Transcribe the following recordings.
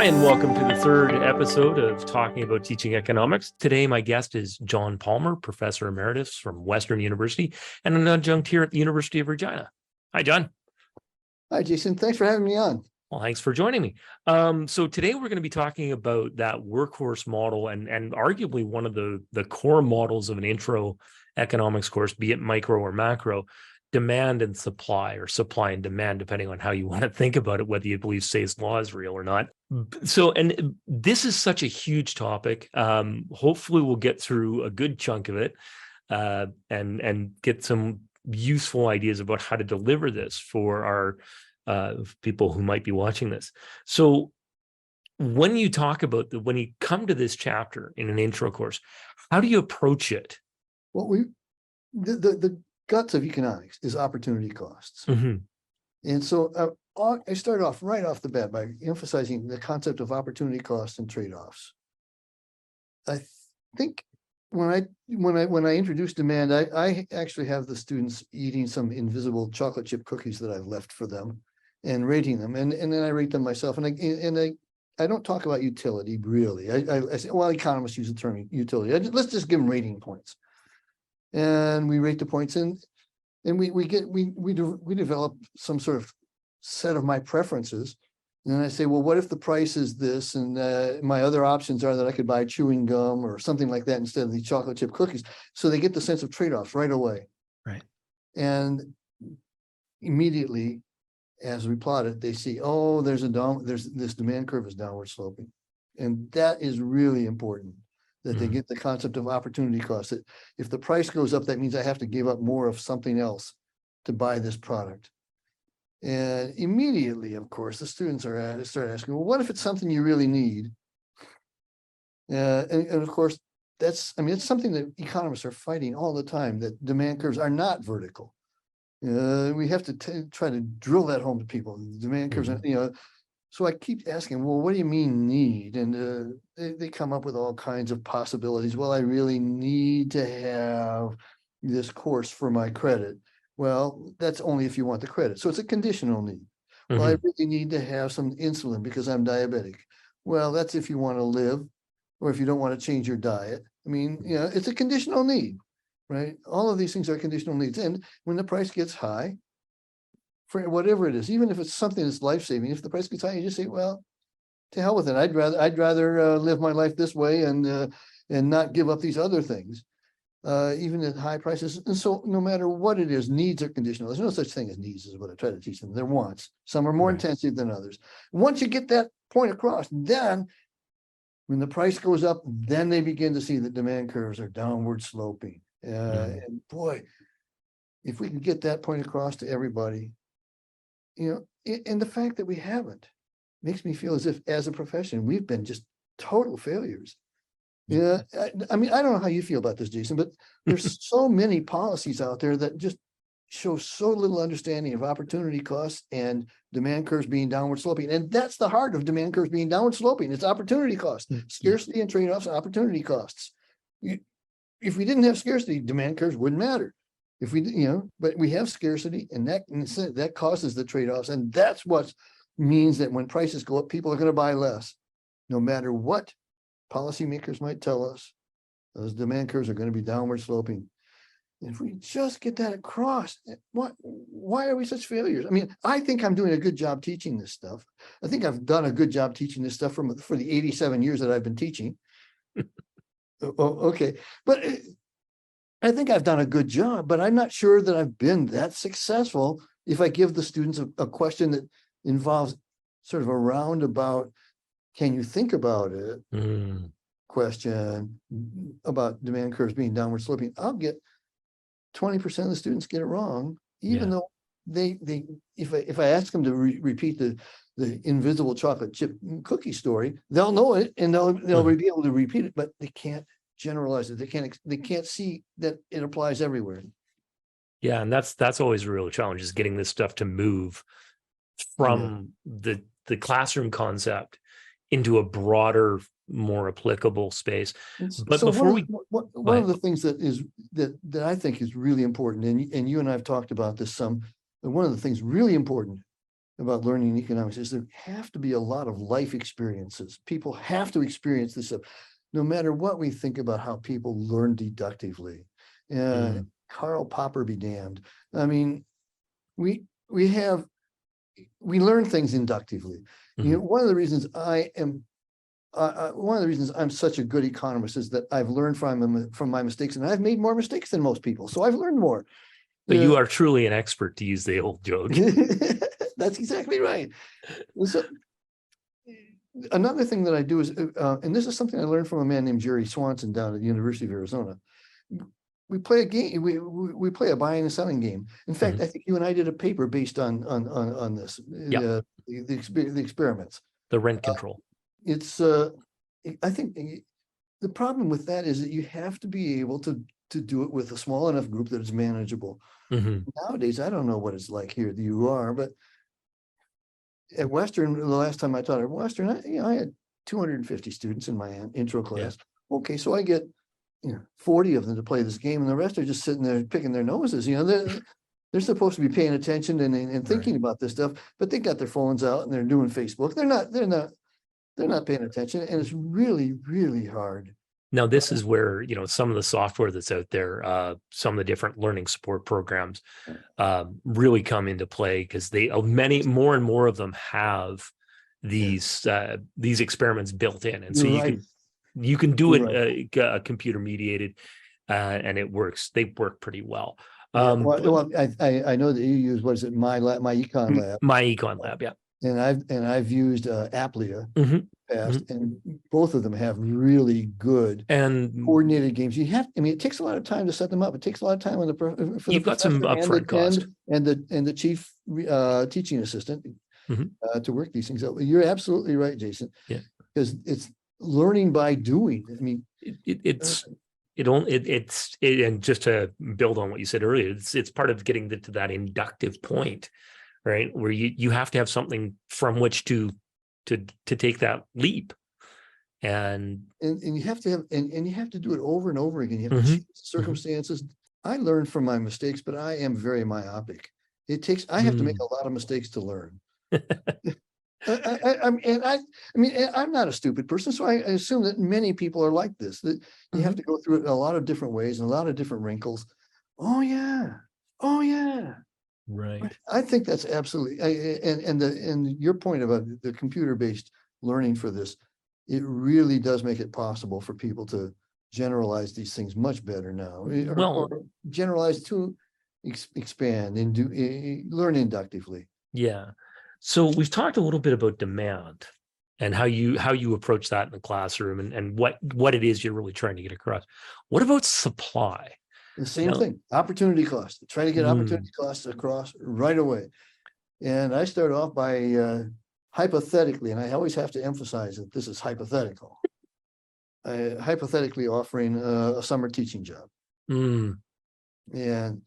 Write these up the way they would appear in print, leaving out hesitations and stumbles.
Hi, and welcome to the third episode of Talking About Teaching Economics. Today, my guest is John Palmer, Professor Emeritus from Western University and an adjunct here at the University of Regina. Hi, John. Hi, Jason. Thanks for having me on. Well, thanks for joining me. So today we're going to be talking about that workhorse model and arguably one of the core models of an intro economics course, be it micro or macro, demand and supply, or supply and demand, depending on how you want to think about it, whether you believe Say's law is real or not. So, and this is such a huge topic. Hopefully we'll get through a good chunk of it and get some useful ideas about how to deliver this for our people who might be watching this. So when you talk about when you come to this chapter in an intro course, how do you approach it? Well, the guts of economics is opportunity costs. Mm-hmm. And so I started off right off the bat by emphasizing the concept of opportunity costs and trade-offs. I think when I introduce demand, I actually have the students eating some invisible chocolate chip cookies that I've left for them and rating them. And then I rate them myself. And I don't talk about utility really. I say, well, economists use the term utility. Let's just give them rating points. And we rate the points and we develop some sort of set of my preferences. And then I say, well, what if the price is this? And my other options are that I could buy chewing gum or something like that instead of the chocolate chip cookies. So they get the sense of trade-offs right away. Right. And immediately, as we plot it, they see, oh, there's this demand curve is downward sloping. And that is really important, that they get the concept of opportunity cost. That if the price goes up, that means I have to give up more of something else to buy this product. And immediately, of course, the students start asking, well, what if it's something you really need? And of course, it's something that economists are fighting all the time, that demand curves are not vertical. We have to try to drill that home to people. Demand curves, so I keep asking, well, what do you mean need? And they come up with all kinds of possibilities. Well, I really need to have this course for my credit. Well, that's only if you want the credit. So it's a conditional need. Well, I really need to have some insulin because I'm diabetic. Well, that's if you want to live or if you don't want to change your diet. I mean, it's a conditional need, right? All of these things are conditional needs. And when the price gets high, for whatever it is, even if it's something that's life-saving, if the price gets high, you just say, well, to hell with it. I'd rather live my life this way and not give up these other things, even at high prices. And so no matter what it is, needs are conditional. There's no such thing as needs is what I try to teach them. They're wants. Some are more intensive than others. Once you get that point across, then when the price goes up, then they begin to see that demand curves are downward sloping. And boy, if we can get that point across to everybody, and the fact that we haven't makes me feel as if, as a profession, we've been just total failures. Yeah, I mean, I don't know how you feel about this, Jason, but there's so many policies out there that just show so little understanding of opportunity costs and demand curves being downward sloping. And that's the heart of demand curves being downward sloping. It's opportunity costs, scarcity and trade-offs, and opportunity costs. If we didn't have scarcity, demand curves wouldn't matter. If we, but we have scarcity, and that causes the trade-offs, and that's what means that when prices go up, people are going to buy less, no matter what policymakers might tell us. Those demand curves are going to be downward sloping. If we just get that across, why are we such failures? I mean, I think I'm doing a good job teaching this stuff. I think I've done a good job teaching this stuff for the 87 years that I've been teaching. Okay, but I think I've done a good job, but I'm not sure that I've been that successful if I give the students a question that involves sort of a roundabout, can you think about it question about demand curves being downward sloping. I'll get 20% of the students get it wrong, even though if I ask them to repeat the invisible chocolate chip cookie story, they'll know it and they'll be able to repeat it, but they can't generalize it. They can't see that it applies everywhere. Yeah, and that's always a real challenge, is getting this stuff to move from the classroom concept into a broader, more applicable space. But so before one of the things that I think is really important, and you and I have talked about this some, but one of the things really important about learning economics is there have to be a lot of life experiences. People have to experience this stuff, no matter what we think about how people learn deductively. Mhm. Karl Popper be damned. I mean, we learn things inductively. You know, Mhm. one of the reasons I'm such a good economist is that I've learned from my mistakes, and I've made more mistakes than most people. So I've learned more. But you are truly an expert, to use the old joke. That's exactly right. So another thing that I do is, and this is something I learned from a man named Jerry Swanson down at the University of Arizona. We play a game. We play a buying and selling game. In fact, Mhm. I think you and I did a paper based on this. Yeah, The experiments. the rent control. It's I think the problem with that is that you have to be able to do it with a small enough group that is manageable. Mhm. Nowadays, I don't know what it's like here at the UR, but at Western, the last time I taught at Western, I had 250 students in my intro Yeah. class. Okay, so I get 40 of them to play this game, and the rest are just sitting there picking their noses. They're supposed to be paying attention and thinking Right. about this stuff, but they got their phones out and they're doing Facebook. They're not paying attention, and it's really, really hard. Now, this is where, some of the software that's out there, some of the different learning support programs really come into play, because many more and more of them have these experiments built in. And so You're right. you can do You're right. it computer mediated, and it works. They work pretty well. Yeah. But Well, I know that you use, what is it, my Econ Lab, my econ lab, yeah. and I've used Applia Mhm. past, Mhm. and both of them have really good And coordinated games. It takes a lot of time to set them up. It takes a lot of time for the you've got some professor and upfront cost. the chief teaching assistant Mhm. to work these things out. You're absolutely right, Jason, Yeah. because it's learning by doing. I mean, It's it only it's and just to build on what you said earlier, it's part of getting to that inductive point, right, where you have to have something from which to take that leap. And and you have to have and you have to do it over and over again. You have to Mhm. change the Mhm. circumstances. I learned from my mistakes, but I am very myopic. I have to make Mm. a lot of mistakes to learn. I'm not a stupid person, so I assume that many people are like this, that you have Mhm. to go through it in a lot of different ways and a lot of different wrinkles. Oh yeah. Oh yeah. Right. I think that's absolutely, and your point about the computer-based learning for this, it really does make it possible for people to generalize these things much better now, or Well, generalize to expand and learn inductively. yeah. So we've talked a little bit about demand and how you approach that in the classroom, and what it is you're really trying to get across. What about supply? The same Now, thing, opportunity cost, try to get opportunity mm, costs across right away. And I start off by hypothetically, and I always have to emphasize that this is hypothetical, hypothetically offering a summer teaching job. mm, And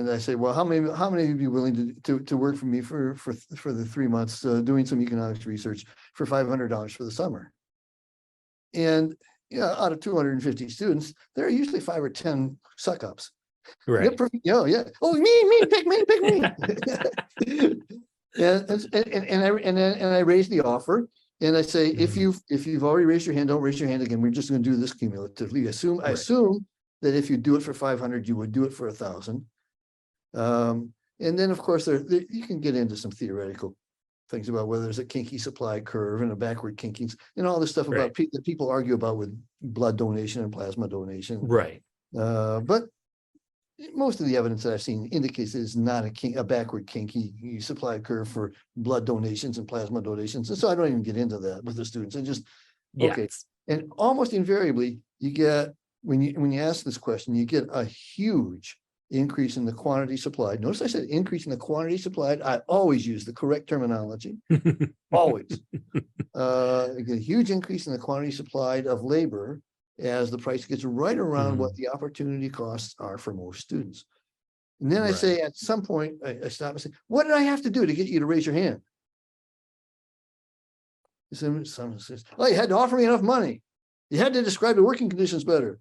I say, well, how many of you willing to work for me for the 3 months doing some economics research for $500 for the summer? And out of 250 students, there are usually 5 or 10 suck ups. They're right. perfect. Yeah. Oh, pick me. And I raise the offer, and I say, if Mm, you've already raised your hand, don't raise your hand again. We're just going to do this cumulatively. I right. assume that if you do it for 500, you would do it for 1,000. And then, of course, you can get into some theoretical things about whether there's a kinky supply curve and a backward kinking and all this stuff Right. about that people argue about with blood donation and plasma donation. Right. But most of the evidence that I've seen indicates that it's not a backward kinky supply curve for blood donations and plasma donations. And so I don't even get into that with the students. And just, Yeah. okay. And almost invariably, you get, when you ask this question, you get a huge increase in the quantity supplied. Notice I said increase in the quantity supplied. I always use the correct terminology. Always. You get a huge increase in the quantity supplied of labor as the price gets right around what Mm, the opportunity costs are for most students. And then I right. say, at some point, I stop and say, what did I have to do to get you to raise your hand? Someone says, well, you had to offer me enough money. You had to describe the working conditions better.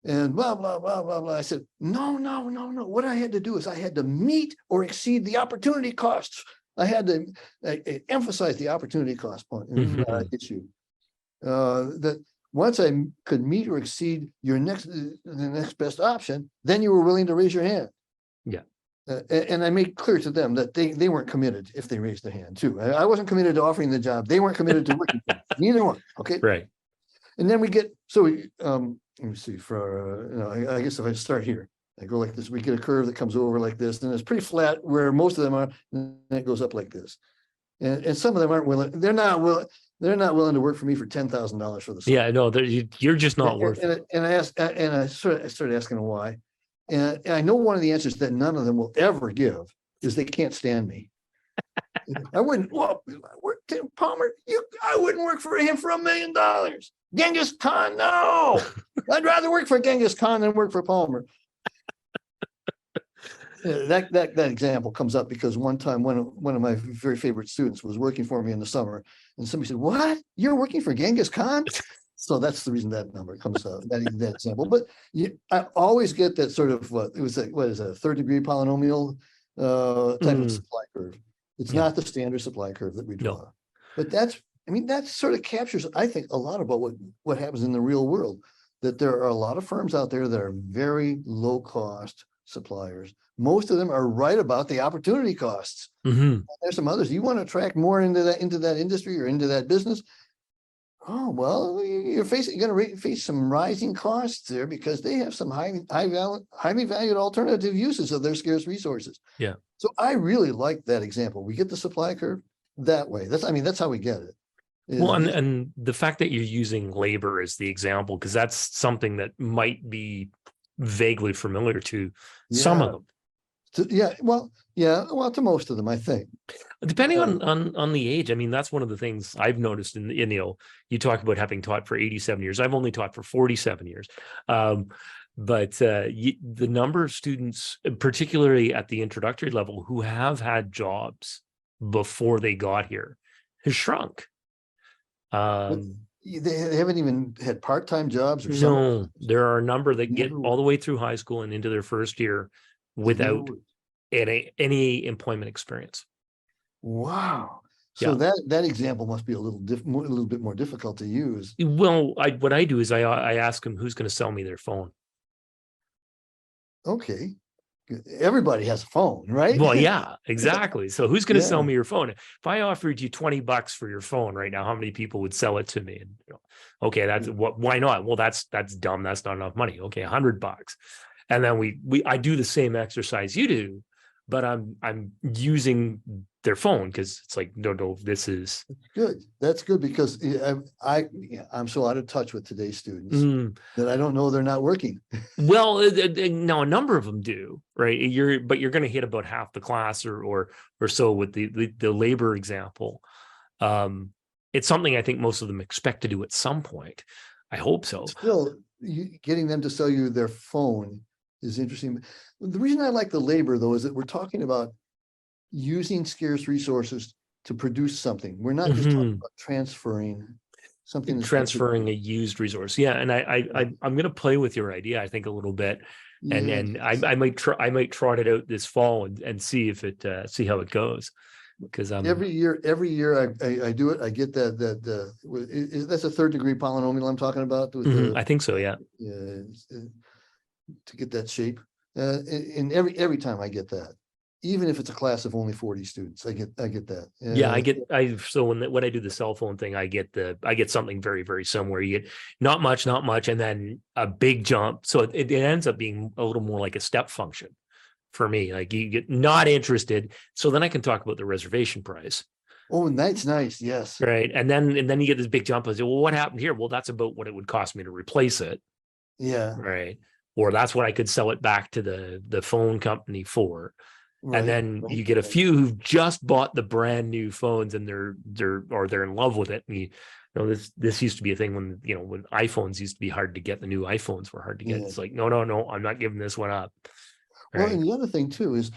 And blah, blah, blah, blah, blah. I said, no. What I had to do is I had to meet or exceed the opportunity costs I had to emphasize the opportunity cost point issue. That once I could meet or exceed the next best option, then you were willing to raise your hand. Yeah. And I made clear to them that they weren't committed if they raised their hand too. I wasn't committed to offering the job. They weren't committed to working for me. Neither one. Okay. Right. And then let me see, I guess if I start here, I go like this, we get a curve that comes over like this, and it's pretty flat where most of them are, and it goes up like this. And some of them aren't willing, they're not willing to work for me for $10,000 for the summer. Yeah, no, you're just not worth it. And I started asking them why. And I know one of the answers that none of them will ever give is they can't stand me. I wouldn't, Palmer, I wouldn't work for him for $1 million. Genghis Khan, no. I'd rather work for Genghis Khan than work for Palmer. That example comes up because one time one of my very favorite students was working for me in the summer, and somebody said, "What? You're working for Genghis Khan?" So that's the reason that number comes out, that example. But I always get that sort of what is a third degree polynomial type of supply curve. It's not the standard supply curve that we draw. No. But that sort of captures, I think, a lot about what happens in the real world, that there are a lot of firms out there that are very low cost suppliers. Most of them are right about the opportunity costs. Mm-hmm. There's some others. You want to attract more into that industry or into that business. Oh, well, you're going to face some rising costs there because they have some highly valued alternative uses of their scarce resources. Yeah. So I really like that example. We get the supply curve that way. That's how we get it. Well, and the fact that you're using labor as the example, because that's something that might be vaguely familiar to some of them. To most of them, I think. Depending on the age, I mean, that's one of the things I've noticed in you talk about having taught for 87 years. I've only taught for 47 years. But the number of students, particularly at the introductory level, who have had jobs before they got here has shrunk. They haven't even had part-time jobs or something. No, there are a number that get all the way through high school and into their first year without any employment experience. Wow. So that example must be a little bit more difficult to use. Well, what I do is I ask them who's going to sell me their phone. Okay. Everybody has a phone, right? Well, yeah, exactly. So who's going to sell me your phone? If I offered you $20 for your phone right now, how many people would sell it to me? And okay, that's why not? Well, that's dumb. That's not enough money. Okay, $100. And then I do the same exercise you do, but I'm using their phone because it's like, no, this is good. That's good because I'm so out of touch with today's students that I don't know they're not working. Well, now a number of them do, right? But you're going to hit about half the class or so with the labor example. It's something I think most of them expect to do at some point. I hope so. Still, getting them to sell you their phone is interesting. The reason I like the labor, though, is that we're talking about using scarce resources to produce something. We're not just talking about transferring something. Transferring a used resource. Yeah. And I'm going to play with your idea, I think, a little bit. And I might trot it out this fall and see if see how it goes. Because every year I do it. I get that's a third degree polynomial I'm talking about. I think so. Yeah. To get that shape. And every time I get that, even if it's a class of only 40 students, I get that. So when I do the cell phone thing, I get something very, very similar. You get not much, and then a big jump. So it ends up being a little more like a step function for me. Like you get not interested. So then I can talk about the reservation price. Oh, that's nice. Yes. Right. And then you get this big jump. I say, well, what happened here? Well, that's about what it would cost me to replace it. Yeah. Right. Or that's what I could sell it back to the phone company for. Right. And then you get a few who've just bought the brand new phones and they're in love with it. And this used to be a thing when iPhones used to be hard to get. The new iPhones were hard to get. Yeah. It's like, no, I'm not giving this one up. Right. Well, and the other thing too is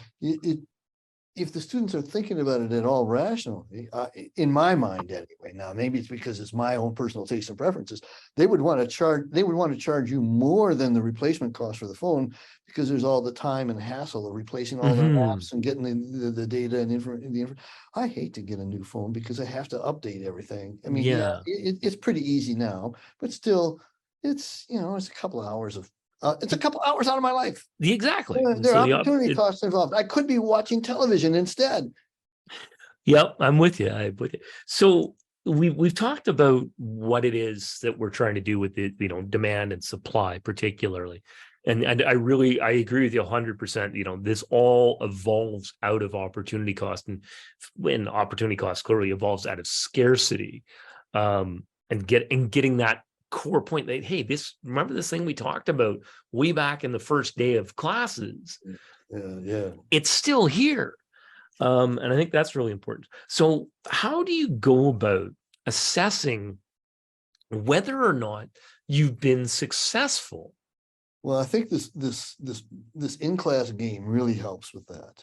if the students are thinking about it at all rationally, in my mind anyway, now maybe it's because it's my own personal taste and preferences, they would want to charge you more than the replacement cost for the phone, because there's all the time and hassle of replacing all their apps and getting the data and I hate to get a new phone because I have to update everything. I mean, yeah, it's pretty easy now, but still, it's it's a couple of hours of it's a couple hours out of my life. Exactly. There are opportunity costs involved. I could be watching television instead. Yep, I'm with you. So we've talked about what it is that we're trying to do with the demand and supply, particularly. And I agree with you 100%. This all evolves out of opportunity cost, and when opportunity cost clearly evolves out of scarcity, and getting that core point that, hey, remember this thing we talked about way back in the first day of classes? Yeah. It's still here. And I think that's really important. So how do you go about assessing whether or not you've been successful? Well, I think this in-class game really helps with that.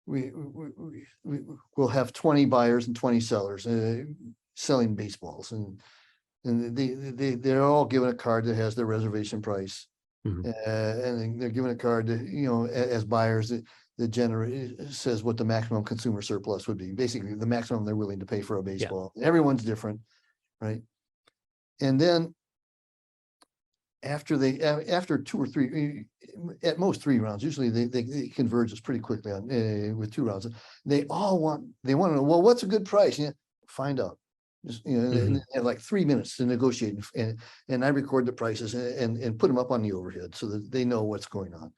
We'll have 20 buyers and 20 sellers selling baseballs, and they're all given a card that has their reservation price. And they're given a card that, as buyers, that says what the maximum consumer surplus would be, basically the maximum they're willing to pay for a baseball. Everyone's different, right? And then after 2 or 3, at most 3 rounds, usually they converge pretty quickly on with 2 rounds. They want to know, well, what's a good price? Find out. Just, and like 3 minutes to negotiate, and I record the prices and put them up on the overhead so that they know what's going on.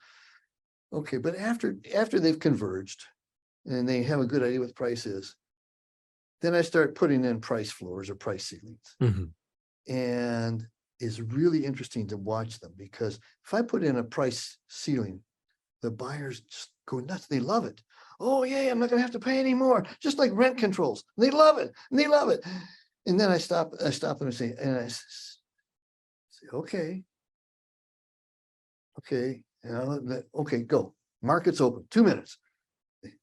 Okay, but after they've converged and they have a good idea what the price is, then I start putting in price floors or price ceilings. And it's really interesting to watch them, because if I put in a price ceiling, the buyers just go nuts. They love it. Oh yeah, I'm not going to have to pay any more. Just like rent controls. They love it. And they love it. And then I stop them and say, okay, okay, go. Market's open. 2 minutes. They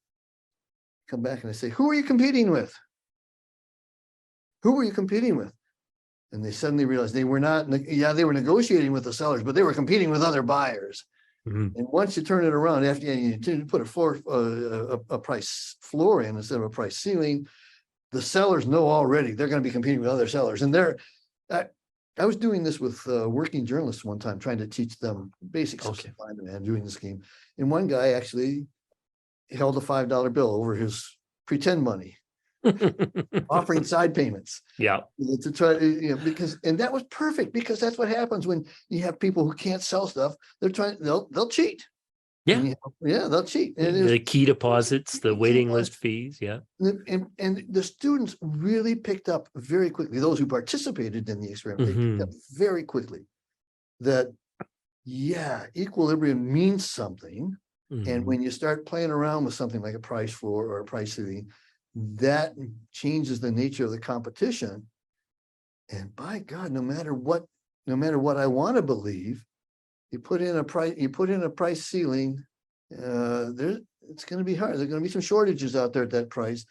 come back and I say, who are you competing with? Who are you competing with? And they suddenly realized they were not. They were negotiating with the sellers, but they were competing with other buyers. And once you turn it around, after you put a price floor in instead of a price ceiling, the sellers know already they're going to be competing with other sellers. And I was doing this with working journalists one time, trying to teach them basics of supply and demand, doing this game. And one guy actually held a $5 bill over his pretend money, offering side payments. To try to, and that was perfect, because that's what happens when you have people who can't sell stuff. They'll cheat. They'll cheat. And the key deposits, the waiting list fees. And the students really picked up very quickly, those who participated in the experiment, they picked up very quickly that equilibrium means something. And when you start playing around with something like a price floor or a price ceiling, that changes the nature of the competition. And by God, no matter what I want to believe, you put in a price ceiling, it's going to be hard. There's going to be some shortages out there at that price.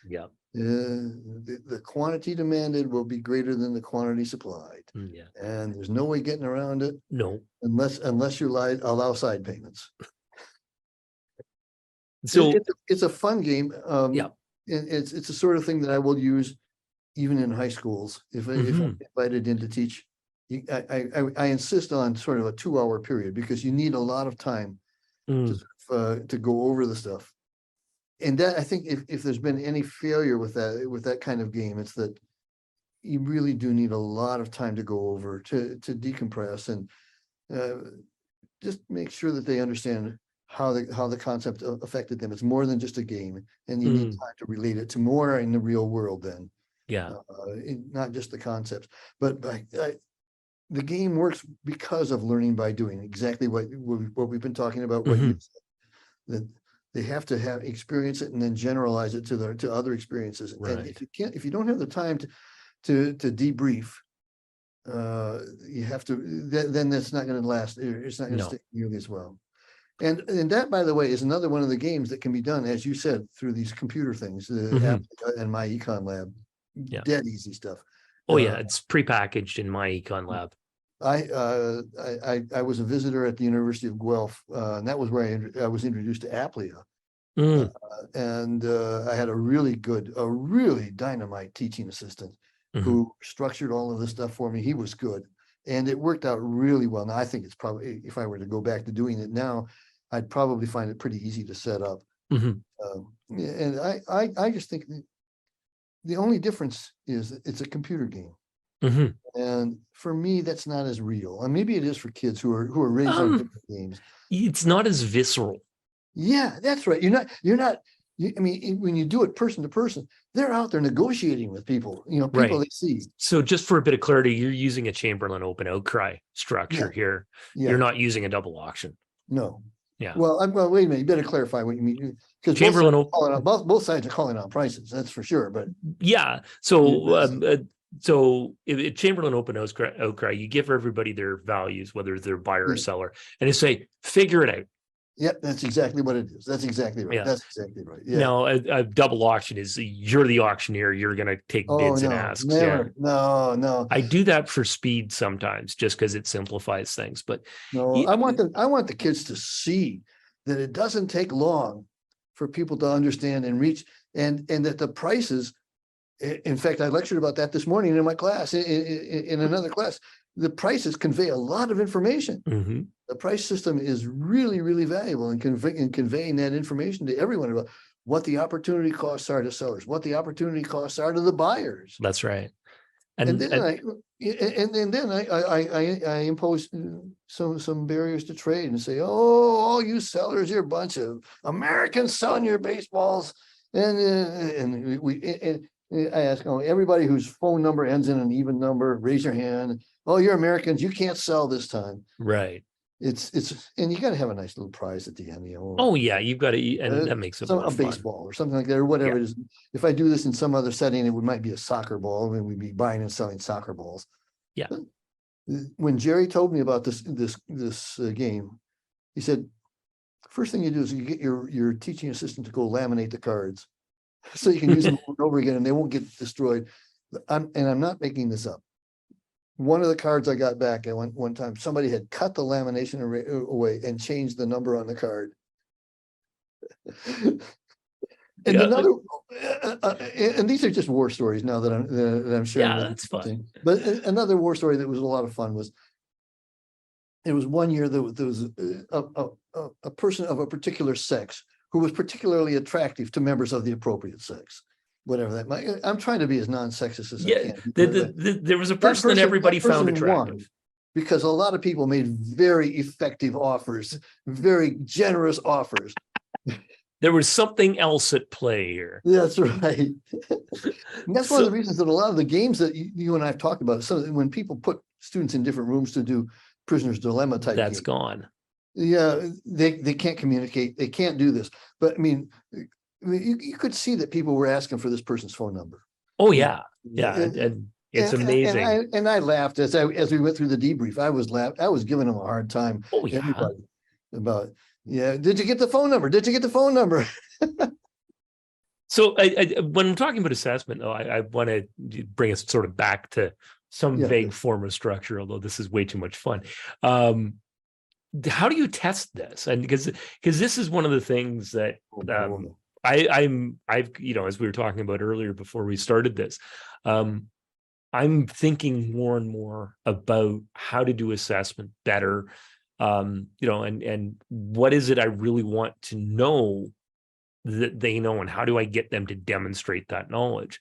The quantity demanded will be greater than the quantity supplied. And there's no way getting around it. No, unless you allow side payments. So it's a fun game. It's the sort of thing that I will use even in high schools if I'm invited in to teach. I insist on sort of a 2-hour period, because you need a lot of time to go over the stuff. And that, I think, if there's been any failure with that kind of game, it's that you really do need a lot of time to go over, to decompress, and just make sure that they understand how the concept affected them. It's more than just a game, and you need time to relate it to more in the real world then. Not just the concepts, but the game works because of learning by doing, exactly what we've been talking about. What you said, that they have to experience it and then generalize it to other experiences. And if you don't have the time to debrief, you have to, then that's not going to last. It's not going to stick nearly as well. And that, by the way, is another one of the games that can be done, as you said, through these computer things, and my econ lab. Yeah. Dead easy stuff. Oh yeah, it's prepackaged in my econ lab. I was a visitor at the University of Guelph, and that was where I was introduced to Applia. And I had a really dynamite teaching assistant who structured all of this stuff for me. He was good, and it worked out really well. Now I think it's probably, if I were to go back to doing it now, I'd probably find it pretty easy to set up. And I just think the only difference is it's a computer game. And for me, that's not as real. And maybe it is for kids who are raised on video games. It's not as visceral. Yeah, that's right. I mean, when you do it person to person, they're out there negotiating with people, people they see. So just for a bit of clarity, you're using a Chamberlain open outcry structure here. Yeah. You're not using a double auction. No. Yeah. Well, wait a minute. You better clarify what you mean, because both sides are calling out prices. That's for sure. But yeah. So if Chamberlain open outcry, you give everybody their values, whether they're buyer or seller, and you say, figure it out. Yep, that's exactly what it is. That's exactly right. Yeah. That's exactly right. Yeah. Now, a double auction is you're the auctioneer. You're going to take bids and asks. Never. Yeah. No. I do that for speed sometimes, just because it simplifies things. But no, I want the kids to see that it doesn't take long for people to understand and reach, and that the prices. In fact, I lectured about that this morning in my class, in another class. The prices convey a lot of information. The price system is really, really valuable in conveying that information to everyone about what the opportunity costs are to sellers, what the opportunity costs are to the buyers. That's right. And then I impose some barriers to trade and say, oh, all you sellers, you're a bunch of Americans selling your baseballs. And I ask, everybody whose phone number ends in an even number, raise your hand. Oh, you're Americans, you can't sell this time. Right. And you got to have a nice little prize at the end. Oh yeah, you've got to, and that makes it a baseball or something like that, or whatever it is. If I do this in some other setting, it might be a soccer ball. I mean, we'd be buying and selling soccer balls. Yeah. But when Jerry told me about this game, he said, first thing you do is you get your teaching assistant to go laminate the cards, so you can use them over and over again, and they won't get destroyed. I'm not making this up. One of the cards I got back at one time, somebody had cut the lamination away and changed the number on the card. And another, and these are just war stories now that I'm sharing. Yeah, that's fun. But another war story that was a lot of fun was, it was one year there was a person of a particular sex who was particularly attractive to members of the appropriate sex. Whatever that might, I'm trying to be as non-sexist as I can. There was a person that everybody found attractive. Because a lot of people made very effective offers, very generous offers. There was something else at play here. That's right. And that's one of the reasons that a lot of the games that you and I have talked about, so when people put students in different rooms to do prisoner's dilemma type that's game, gone. Yeah, they can't communicate. They can't do this. But I mean, you could see that people were asking for this person's phone number. Oh yeah, yeah, and it's amazing. And I laughed as we went through the debrief. I was giving them a hard time. Oh yeah, about did you get the phone number? Did you get the phone number? So when I'm talking about assessment, though, I want to bring us sort of back to some vague form of structure. Although this is way too much fun. How do you test this? And because this is one of the things that I've as we were talking about earlier before we started this, I'm thinking more and more about how to do assessment better, and what is it I really want to know that they know, and how do I get them to demonstrate that knowledge?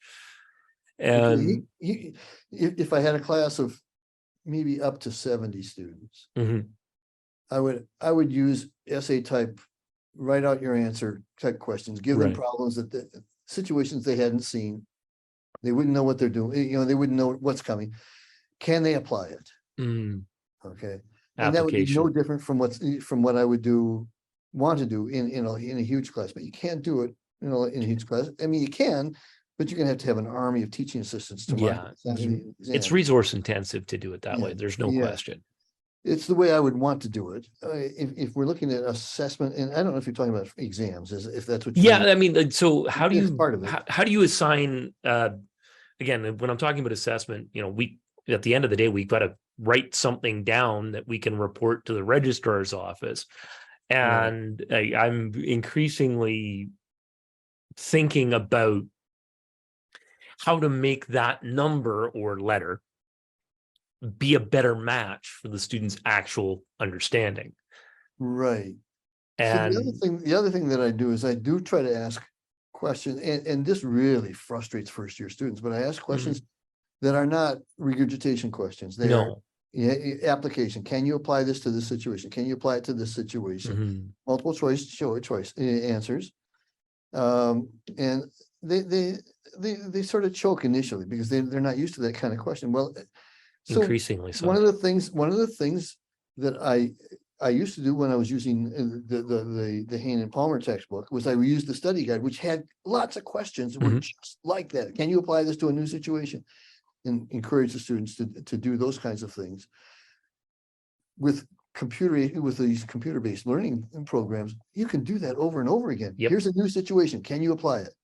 And if I had a class of maybe up to 70 students, I would use essay type, write out your answer type questions, give them problems situations they hadn't seen. They wouldn't know what they're doing. They wouldn't know what's coming. Can they apply it? Okay. And that would be no different from what I would want to do in a huge class, but you can't do it, in a huge class. I mean, you can, but you're going to have an army of teaching assistants to it's resource intensive to do it that way. There's no question. it's the way I would want to do it. If we're looking at assessment, and I don't know if you're talking about exams, if that's what you Yeah, mean. I mean, so how do That's you part of it. how do you assign again, when I'm talking about assessment, we at the end of the day, we've got to write something down that we can report to the registrar's office. And I'm increasingly thinking about how to make that number or letter be a better match for the student's actual understanding. Right. So And the other thing that I do is I do try to ask questions, and this really frustrates first year students, but I ask questions that are not regurgitation questions. They are no, application. Can you apply this to this situation? Can you apply it to this situation? Mhm. Multiple choice answers. And they sort of choke initially because they're not used to that kind of question. Well, so Increasingly so. one of the things that I used to do when I was using the Hain and Palmer textbook was I used the study guide, which had lots of questions that were just like that. Can you apply this to a new situation? And encourage the students to do those kinds of things. With these computer-based learning programs, you can do that over and over again. Yep. Here's a new situation. Can you apply it?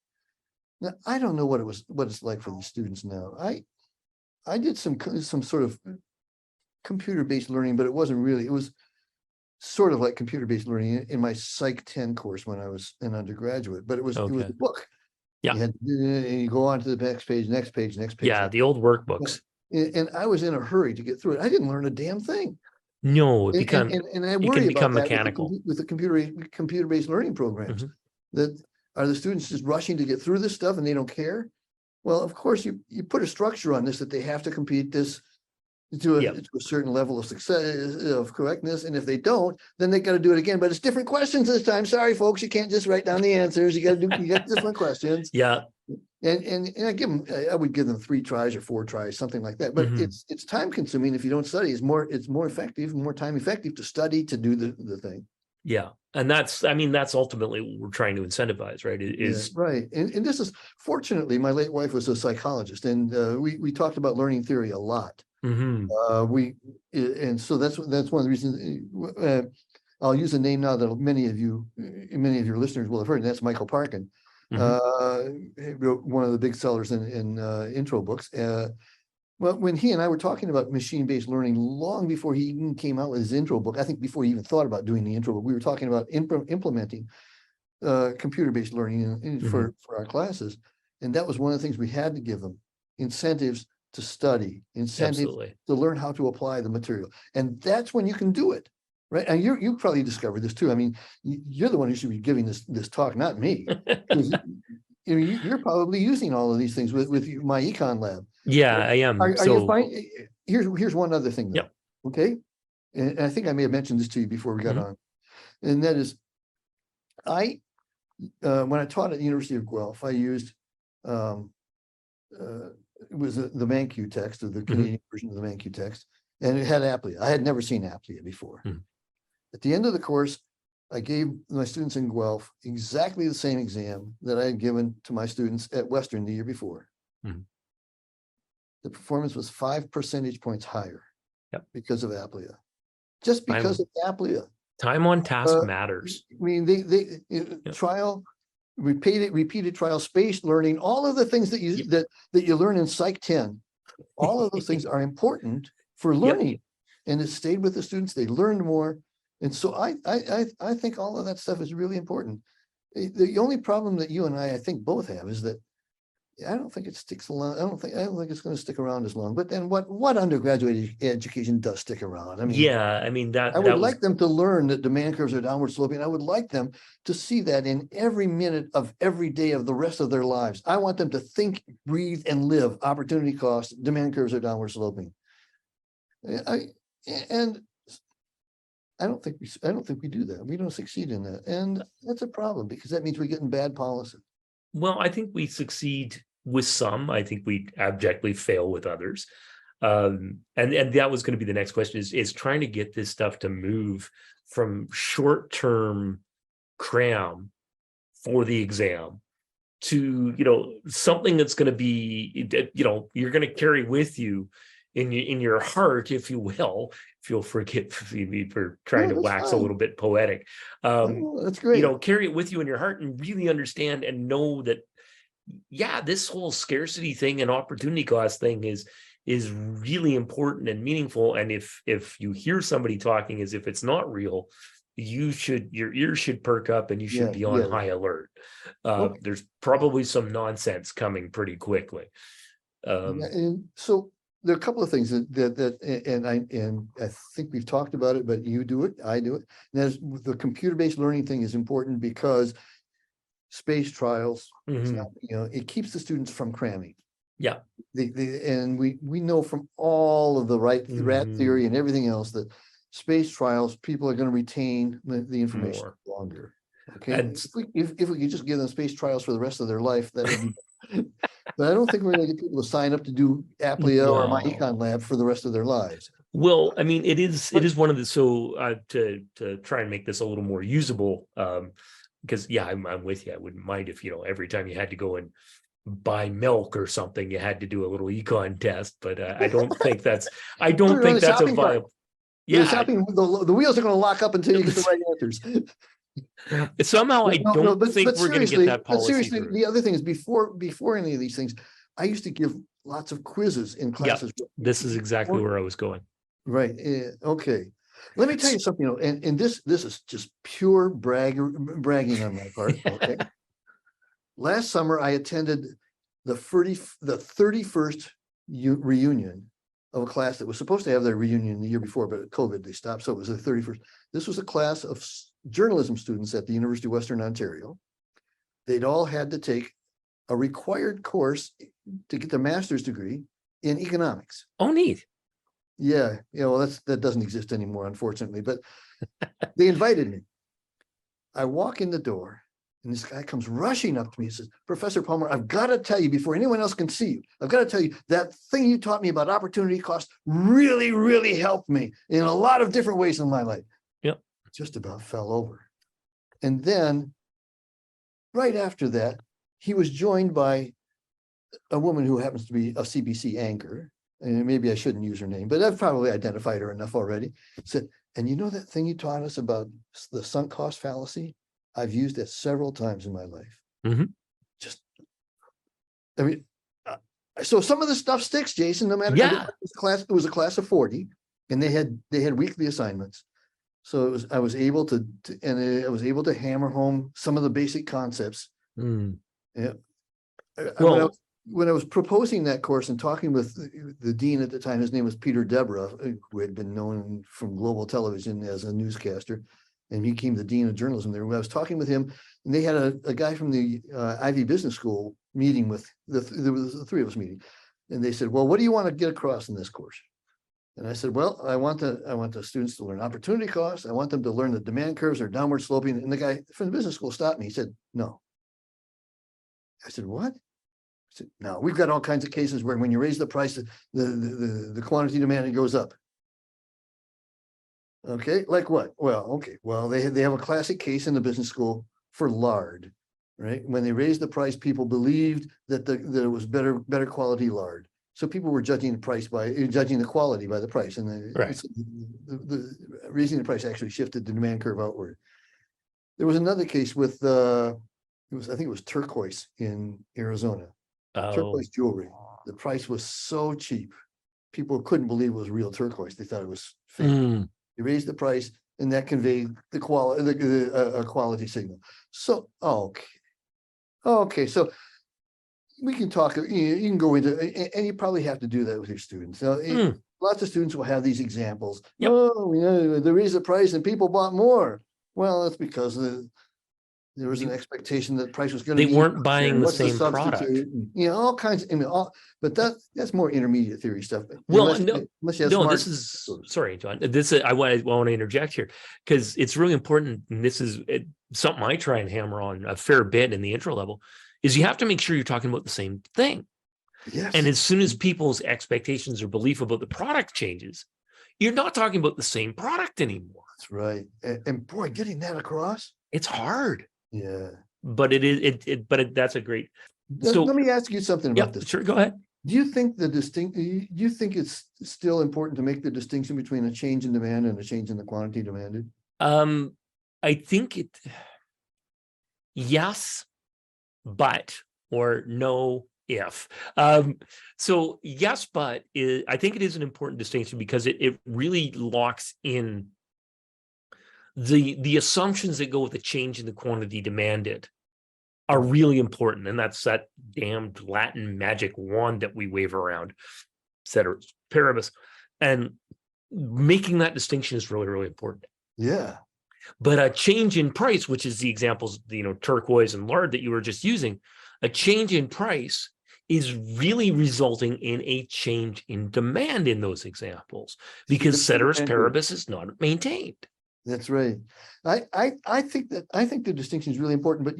Now, I don't know what it's like for these students now. I did some sort of computer-based learning, but it wasn't really. It was sort of like computer-based learning in my Psych 10 course when I was an undergraduate, but it was a book. Yeah. You go on to the next page. Yeah, the old workbooks. And I was in a hurry to get through it. I didn't learn a damn thing. No, And I worry about that mechanical with the computer-based learning programs. That are the students just rushing to get through this stuff and they don't care? Well, of course, you put a structure on this that they have to compete this to a certain level of success, of correctness, and if they don't, then they got to do it again. But it's different questions this time. Sorry, folks, you can't just write down the answers. You got different questions. Yeah. And I would give them 3 tries or 4 tries, something like that. But it's time consuming if you don't study. It's more effective, more time effective to study, to do the thing. Yeah. And that's ultimately what we're trying to incentivize, right? Right. And this is, fortunately, my late wife was a psychologist, and we talked about learning theory a lot. And so that's one of the reasons. I'll use a name now that many of your listeners will have heard, and that's Michael Parkin. He wrote one of the big sellers in intro books. Well, when he and I were talking about machine-based learning long before he even came out with his intro book, I think before he even thought about doing the intro book, we were talking about implementing computer-based learning for our classes. And that was one of the things we had to give them: incentives to study, incentives to learn how to apply the material. And that's when you can do it, right? And you probably discovered this too. I mean, you're the one who should be giving this talk, not me. You're probably using all of these things with my econ lab. Yeah, I am. Are you fine? Here's one other thing though. Okay. And I think I may have mentioned this to you before we got on. And that is, when I taught at the University of Guelph, I used it was the Manque text, or the Canadian version of the Manque text, and it had Applia. I had never seen Applia before. At the end of the course, I gave my students in Guelph exactly the same exam that I had given to my students at Western the year before. The performance was 5 percentage points higher because of Applia. Just because of Applia. Time on task matters. I mean, they trial, repeated trial, spaced learning, all of the things that you learn in Psych 10, all of those things are important for learning. And it stayed with the students. They learned more. And so I think all of that stuff is really important. The only problem that you and I think both have is that I don't think it sticks along. I don't think it's going to stick around as long. But then what undergraduate education does stick around? I mean, I would like them to learn that demand curves are downward sloping. I would like them to see that in every minute of every day of the rest of their lives. I want them to think, breathe, and live. Opportunity cost, demand curves are downward sloping. I don't think we do that. We don't succeed in that, and that's a problem because that means we get in bad policy. Well, I think we succeed with some. I think we abjectly fail with others. And that was going to be the next question: is trying to get this stuff to move from short-term cram for the exam to something that's going to be you're going to carry with you in your heart, if you will, if you'll forgive me for trying No, to that's wax a fine. little bit poetic, No, that's great. carry it with you in your heart and really understand and know that, yeah, this whole scarcity thing and opportunity cost thing is really important and meaningful. And if you hear somebody talking as if it's not real, your ears should perk up and you should Yeah, be on yeah. high alert. Okay. There's probably some nonsense coming pretty quickly. Yeah, and so there are a couple of things and I think we've talked about it, but you do it, I do it. And as the computer-based learning thing is important because space trials, it's Mhm. not, it keeps the students from cramming. Yeah. And we know from all of the rat theory and everything else that space trials, people are going to retain the information More. longer. Okay, And if we could just give them space trials for the rest of their life, that would be. But I don't think we're going to get people to sign up to do Applia or my no. econ lab for the rest of their lives. Well, I mean, it is one of the, so to try and make this a little more usable, because yeah, I'm with you. I wouldn't mind if, every time you had to go and buy milk or something, you had to do a little econ test, but I don't think that's Put it on the a shopping cart. viable. The Yeah, shopping, the wheels are going to lock up until you get the right answers. somehow I don't think we're going to get that But policy seriously, through. the other thing is before any of these things, I used to give lots of quizzes in Yeah, classes. this is exactly where I was going. Right. Okay. Let me tell you something, and this is just pure bragging on my part. Okay. Last summer, I attended the 31st reunion of a class that was supposed to have their reunion the year before, but COVID, they stopped. So it was the 31st. This was a class of journalism students at the University of Western Ontario. They'd all had to take a required course to get their master's degree in economics. Oh, neat. Yeah, well, that doesn't exist anymore, unfortunately, but they invited me. I walk in the door and this guy comes rushing up to me and says, Professor Palmer, I've got to tell you before anyone else can see you, I've got to tell you that thing you taught me about opportunity cost really, really helped me in a lot of different ways in my life. Yep. Just about fell over. And then right after that, he was joined by a woman who happens to be a CBC anchor. And maybe I shouldn't use her name, but I've probably identified her enough already. Said, and you know that thing you taught us about the sunk cost fallacy? I've used it several times in my life. Mhm. Just, I mean, so some of the stuff sticks, Jason, no matter. Yeah. It was a class of 40 and they had weekly assignments. So I was able to hammer home some of the basic concepts. Yeah. Well, When I was proposing that course and talking with the dean at the time, his name was Peter Deborah, who had been known from global television as a newscaster, and he became the dean of journalism there. When I was talking with him, and they had a guy from the Ivy Business School meeting with there was the three of us meeting, and they said, "Well, what do you want to get across in this course?" And I said, "Well, I want the students to learn opportunity costs. I want them to learn the demand curves are downward sloping." And the guy from the business school stopped me. He said, "No." I said, "What?" No, we've got all kinds of cases where when you raise the price, the quantity demanded goes up. Okay, like what? Well, okay, well, they have a classic case in the business school for lard, right? When they raised the price, people believed that it was better quality lard. So people were judging the quality by the price, and the raising the price actually shifted the demand curve outward. There was another case with I think it was turquoise in Arizona. Turquoise jewelry. The price was so cheap. People couldn't believe it was real turquoise. They thought it was fake. They raised the price and that conveyed the quality, a quality signal. So, okay. So we can talk, you can go into, and you probably have to do that with your students. Lots of students will have these examples. Yep. They raised the price and people bought more. Well, that's because there was an expectation that price was going to be. They weren't buying the same product. All kinds of, but that's more intermediate theory stuff. Well, unless you have this is, sorry, John, I want to interject here because it's really important. And this is something I try and hammer on a fair bit in the intro level is you have to make sure you're talking about the same thing. Yes. And as soon as people's expectations or belief about the product changes, you're not talking about the same product anymore. That's right. And boy, getting that across. It's hard. Yeah. But it is, that's a great. So let me ask you something about this. Sure. Go ahead. Do you think it's still important to make the distinction between a change in demand and a change in the quantity demanded? I think yes, but, or no, if. So yes, but I think it is an important distinction because it really locks in the assumptions that go with the change in the quantity demanded are really important. And that's that damned Latin magic wand that we wave around, ceteris paribus. And making that distinction is really, really important. Yeah. But a change in price, which is the examples, turquoise and lard that you were just using, a change in price is really resulting in a change in demand in those examples because ceteris paribus is not maintained. That's right. I think the distinction is really important, but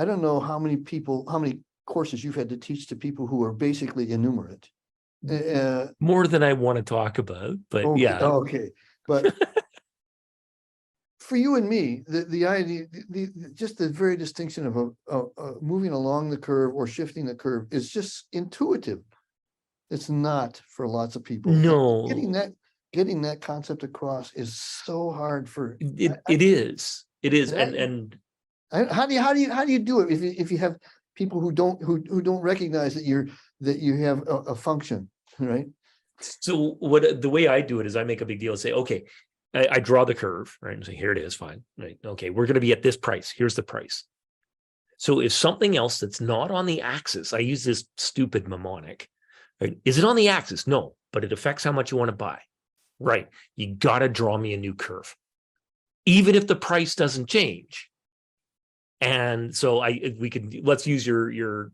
I don't know how many courses you've had to teach to people who are basically innumerate. More than I want to talk about, but okay, yeah. Okay. But for you and me, the idea, just the very distinction of moving along the curve or shifting the curve is just intuitive. It's not for lots of people. No. Getting that concept across is so hard for it is. And how do you do it if you have people who don't recognize that you have a function, right? So the way I do it is I make a big deal and say, okay, I draw the curve, right? And say, here it is, fine. Right. Okay, we're going to be at this price. Here's the price. So if something else that's not on the axis, I use this stupid mnemonic, right? Is it on the axis? No, but it affects how much you want to buy. Right. You got to draw me a new curve, even if the price doesn't change. And so let's use your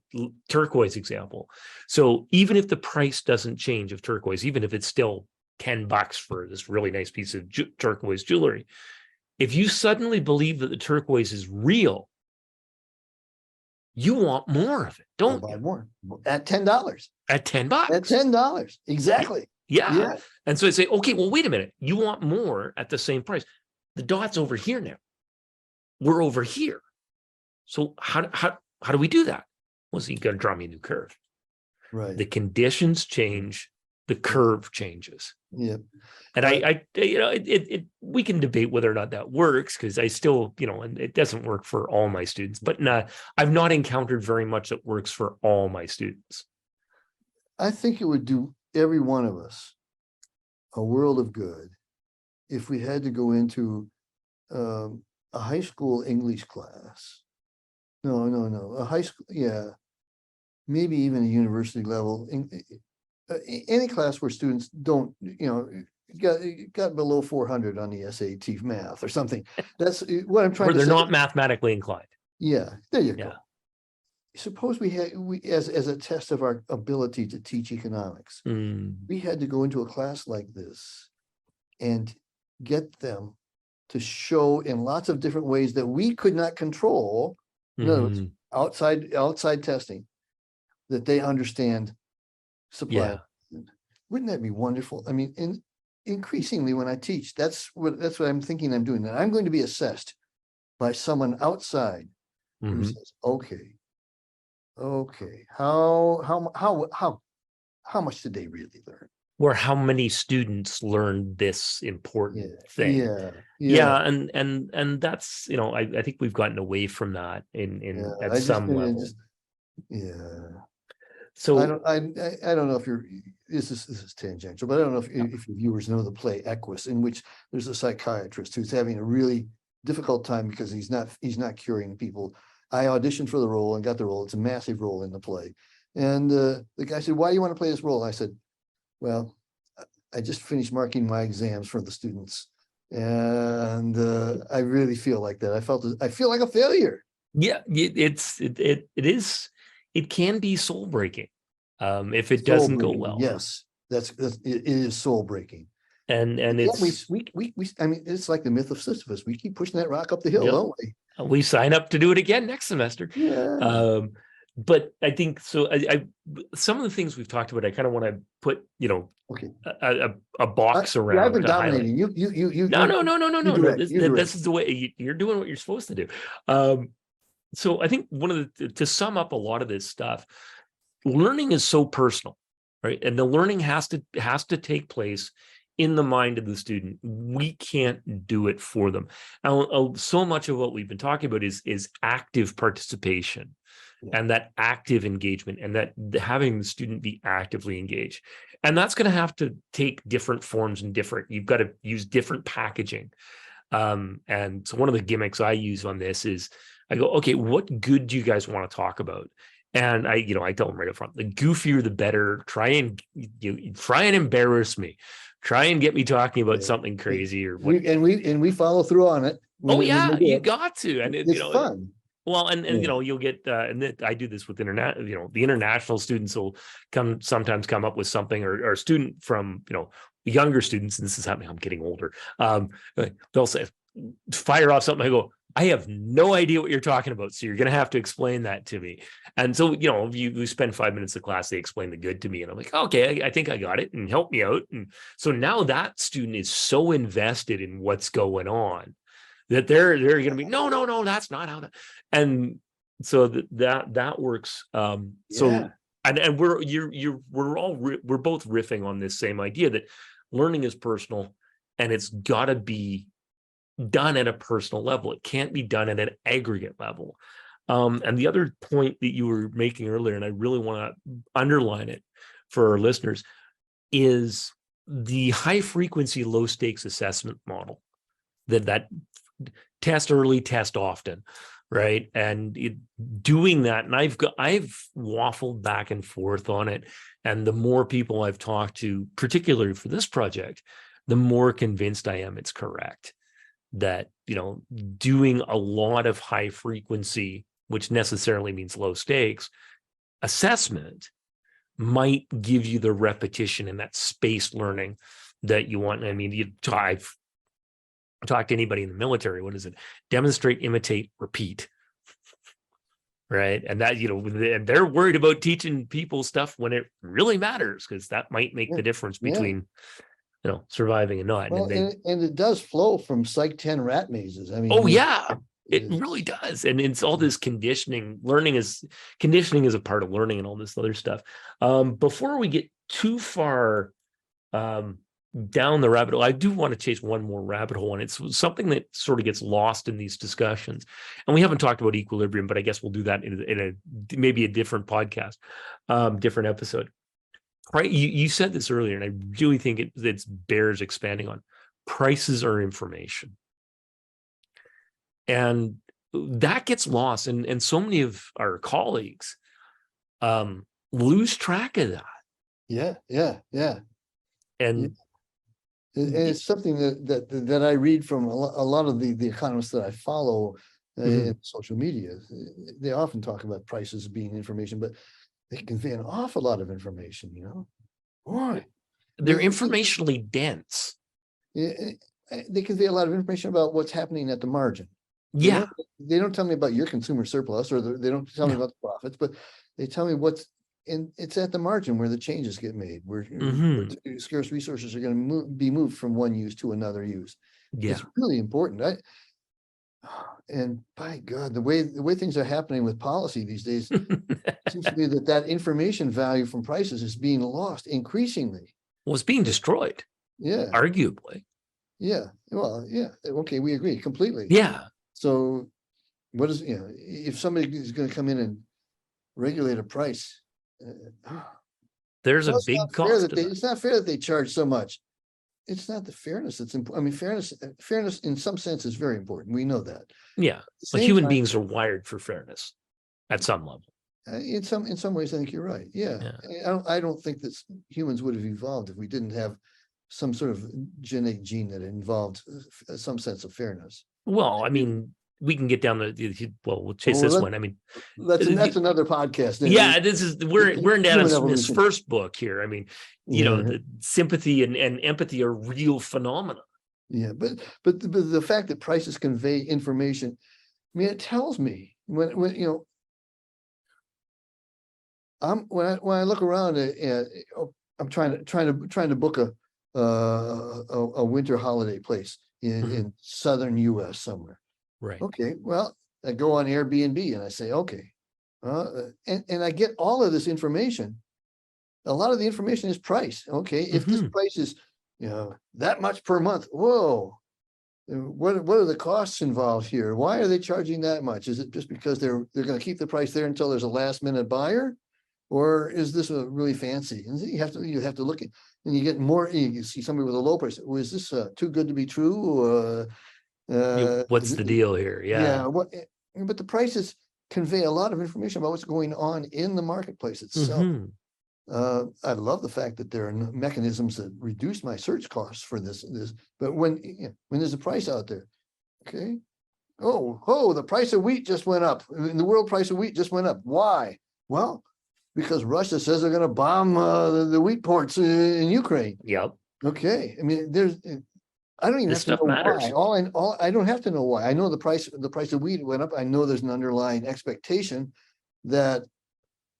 turquoise example. So even if the price doesn't change of turquoise, even if it's still $10 for this really nice piece of turquoise jewelry, if you suddenly believe that the turquoise is real, you want more of it, don't you? Buy more at $10. At $10. At $10. Exactly. Yeah. And so I say, okay, well, wait a minute. You want more at the same price. The dot's over here now. We're over here. So how do we do that? Well, so you got to draw me a new curve. Right. The conditions change, the curve changes. Yeah. And we can debate whether or not that works because I still, and it doesn't work for all my students, but I've not encountered very much that works for all my students. I think it would do every one of us a world of good if we had to go into a high school English class. No, a high school, yeah, maybe even a university level, any class where students don't, got below 400 on the SAT math or something. That's what I'm trying to say. Where they're not mathematically inclined. Yeah, there you go. Suppose we as a test of our ability to teach economics, we had to go into a class like this and get them to show in lots of different ways that we could not control. In other words, outside testing, that they understand supply. Yeah. Wouldn't that be wonderful? I mean, increasingly when I teach, that's what I'm thinking I'm doing. That I'm going to be assessed by someone outside who says, okay, how much did they really learn? Or how many students learned this important thing? Yeah. And that's, I think we've gotten away from that at some level. So I don't know if this is tangential, but I don't know if your viewers know the play Equus, in which there's a psychiatrist who's having a really difficult time because he's not curing people. I auditioned for the role and got the role. It's a massive role in the play. And the guy said, "Why do you want to play this role?" I said, "Well, I just finished marking my exams for the students. And I really feel like that. I feel like a failure." Yeah, it can be soul breaking if it doesn't go well. Yes, it is soul breaking. And it's we I mean, it's like the myth of Sisyphus. We keep pushing that rock up the hill, don't we? We sign up to do it again next semester. Yeah. But I think so. I some of the things we've talked about, I kind of want to put, a box around. I've been dominating you. No. This is the way you're doing what you're supposed to do. So I think to sum up a lot of this stuff, learning is so personal, right? And the learning has to take place in the mind of the student. We can't do it for them. And so much of what we've been talking about is active participation, and that active engagement, and that having the student be actively engaged. And that's going to have to take different forms and you've got to use different packaging. And so one of the gimmicks I use on this is I go, okay, what good do you guys want to talk about? And I tell them right up front, the goofier, the better. Try and embarrass me. Try and get me talking about something crazy or what. We follow through on it. Oh yeah, you got to, and it's fun. Well, and you'll get, and I do this with the international students will sometimes come up with something, or a student from, younger students, and this is happening, I'm getting older. They'll say, fire off something. I go, I have no idea what you're talking about, so you're going to have to explain that to me. And so, you spend 5 minutes of class, they explain the good to me, and I'm like, okay, I think I got it, and help me out. And so now that student is so invested in what's going on that they're going to be, no, that's not how that. And so that works. So, and we're both riffing on this same idea that learning is personal, and it's got to be done at a personal level. It can't be done at an aggregate level. And the other point that you were making earlier, and I really want to underline it for our listeners, is the high frequency, low stakes assessment model. That test early, test often, right? And doing that, and I've waffled back and forth on it. And the more people I've talked to, particularly for this project, the more convinced I am it's correct. That, doing a lot of high frequency, which necessarily means low stakes assessment, might give you the repetition and that spaced learning that you want. I mean, I've talked to anybody in the military. What is it? Demonstrate, imitate, repeat. Right. And that, and they're worried about teaching people stuff when it really matters, because that might make the difference between surviving and not. Well, and it does flow from Psych 10 rat mazes. I mean, it really does. And it's all this conditioning. Conditioning is a part of learning and all this other stuff. Before we get too far down the rabbit hole, I do want to chase one more rabbit hole, and it's something that sort of gets lost in these discussions. And we haven't talked about equilibrium, but I guess we'll do that in maybe a different podcast, different episode. Right, you said this earlier, and I really think it bears expanding on. Prices are information, and that gets lost, and so many of our colleagues lose track of that. Yeah. And it's something that I read from a lot of the economists that I follow in social media. They often talk about prices being information, but they convey an awful lot of information, Boy, they're informationally dense. They convey a lot of information about what's happening at the margin. Yeah. They don't tell me about your consumer surplus, or they don't tell me about the profits, but they tell me it's at the margin where the changes get made, where scarce resources are going to be moved from one use to another use. Yeah. It's really important. And by God, the way things are happening with policy these days, it seems to me that information value from prices is being lost increasingly. Well, it's being destroyed. Yeah. Arguably. Yeah. Well, yeah. Okay, we agree completely. Yeah. So what is, if somebody is going to come in and regulate a price, there's a big cost. It's not fair that they charge so much. It's not the fairness that's important. I mean, fairness in some sense is very important. We know that. Yeah, but human beings are wired for fairness at some level. In some ways, I think you're right. Yeah. I don't think that humans would have evolved if we didn't have some sort of genetic gene that involved some sense of fairness. Well, I mean, we can get down we'll chase this one. I mean, that's another podcast. Yeah, we're in Adam Smith's first book here. I mean, the sympathy and empathy are real phenomena. Yeah, but the fact that prices convey information, I mean, it tells me when I look around, I'm trying to book a winter holiday place in southern U.S. somewhere. Right. Okay. Well, I go on Airbnb and I say, okay, And I get all of this information. A lot of the information is price. Okay, if this price is, that much per month, whoa, what are the costs involved here? Why are they charging that much? Is it just because they're going to keep the price there until there's a last minute buyer, or is this a really fancy? And you have to look at, and you get more. You see somebody with a low price. Is this too good to be true? What's the deal here? Yeah. But the prices convey a lot of information about what's going on in the marketplace itself. I love the fact that there are mechanisms that reduce my search costs for this. But when there's a price out there, okay, the price of wheat just went up. The world price of wheat just went up. Why? Well, because Russia says they're going to bomb the wheat ports in Ukraine. Yep. Okay. I mean, I don't even have to know why. I don't have to know why. I know the price of wheat went up. I know there's an underlying expectation that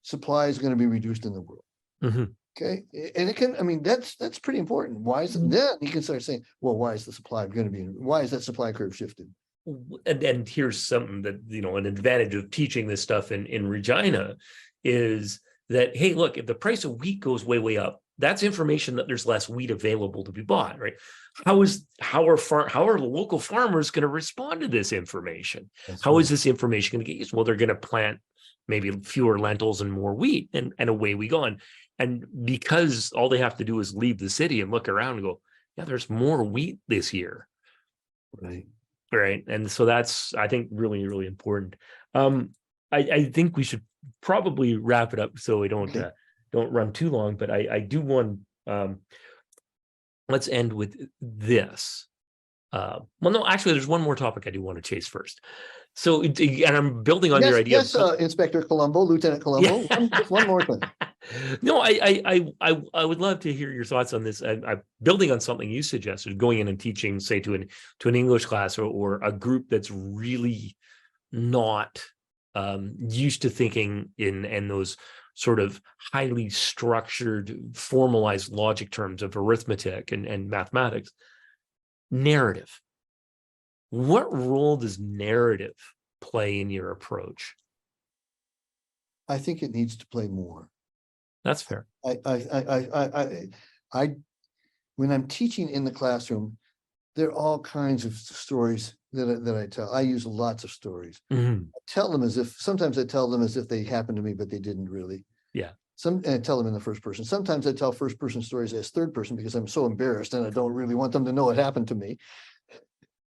supply is going to be reduced in the world. Okay. And it can, I mean, that's pretty important. Why is it? Then you can start saying, well, why is the supply going to be, why is that supply curve shifted? And here's something that, an advantage of teaching this stuff in Regina is that, hey, look, if the price of wheat goes way, way up, that's information that there's less wheat available to be bought, right? How are local farmers going to respond to this information? How is this information going to get used? Well, they're going to plant maybe fewer lentils and more wheat, and away we go. And because all they have to do is leave the city and look around and go, yeah, there's more wheat this year. Right. And so that's, I think, really, really important. I think we should probably wrap it up so we don't run too long, but I do want, let's end with this. Well, no, actually, there's one more topic I do want to chase first. So, and I'm building on your idea. Yes, Inspector Colombo, Lieutenant Colombo. Yeah. One more thing. No, I would love to hear your thoughts on this. I'm building on something you suggested, going in and teaching, say, to an English class or a group that's really not used to thinking in those sort of highly structured, formalized logic terms of arithmetic and mathematics. Narrative. What role does narrative play in your approach? I think it needs to play more. That's fair. When I'm teaching in the classroom, there are all kinds of stories that I tell. I use lots of stories. I tell them sometimes I tell them as if they happened to me, but they didn't really. Yeah. I tell them in the first person. Sometimes I tell first person stories as third person because I'm so embarrassed and I don't really want them to know it happened to me.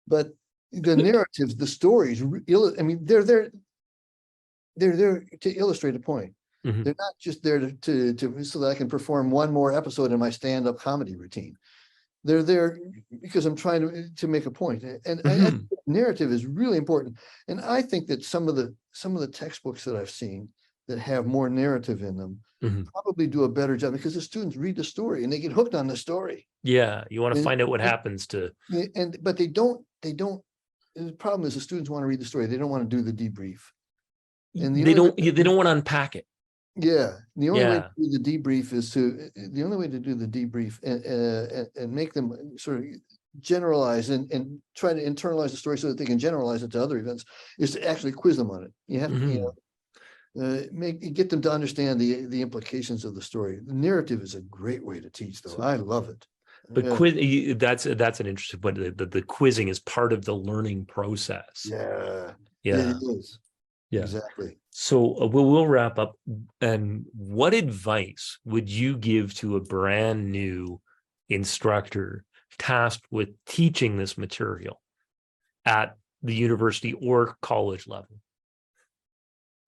But the narratives, the stories, I mean, they're there to illustrate a point. They're not just there to so that I can perform one more episode in my stand-up comedy routine. They're there because I'm trying to make a point. And I think narrative is really important. And I think that some of the textbooks that I've seen that have more narrative in them probably do a better job because the students read the story and they get hooked on the story. Yeah, you want to find out what happens to. But they don't. The problem is the students want to read the story. They don't want to do the debrief. And they don't want to unpack it. Yeah, the only way to do the debrief is and make them sort of generalize and try to internalize the story so that they can generalize it to other events is to actually quiz them on it. You have to get them to understand the implications of the story. The narrative is a great way to teach, though. I love it. But that's an interesting point. The quizzing is part of the learning process. Yeah, it is. Yeah, exactly. So we'll wrap up. And what advice would you give to a brand new instructor tasked with teaching this material at the university or college level?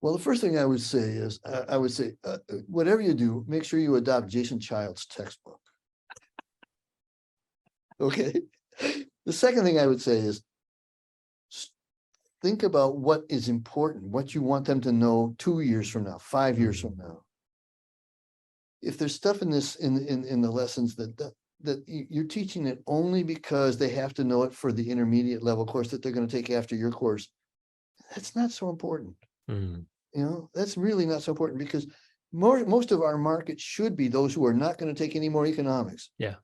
Well, the first thing I would say is, whatever you do, make sure you adopt Jason Child's textbook. Okay. The second thing I would say is, think about what is important, what you want them to know 2 years from now, 5 years from now. If there's stuff in the lessons that you're teaching it only because they have to know it for the intermediate level course that they're going to take after your course, that's not so important. That's really not so important because most of our market should be those who are not going to take any more economics. Yeah.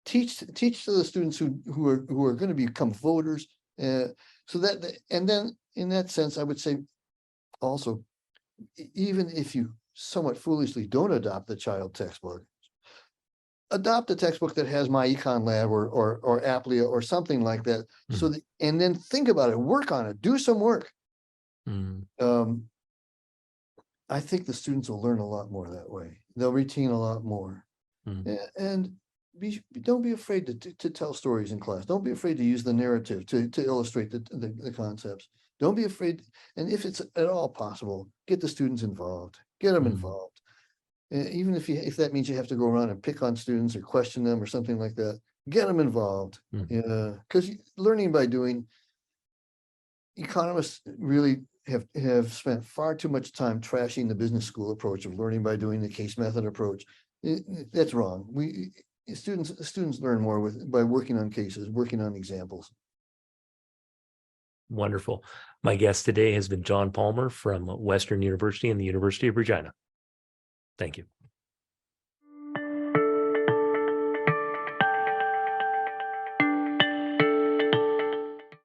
Teach to the students who are going to become voters. So that, and then in that sense, I would say also even if you somewhat foolishly don't adopt the child textbook, adopt a textbook that has my econ lab or Applia or something like that. So that, and then think about it, work on it, do some work. I think the students will learn a lot more that way. They'll retain a lot more. And don't be afraid to tell stories in class. Don't be afraid to use the narrative to illustrate the concepts. Don't be afraid. And if it's at all possible, get the students involved, get them involved. Even if that means you have to go around and pick on students or question them or something like that, get them involved. Because learning by doing, economists really have spent far too much time trashing the business school approach of learning by doing, the case method approach. That's wrong. Students learn more by working on cases, working on examples. Wonderful. My guest today has been John Palmer from Western University and the University of Regina. Thank you.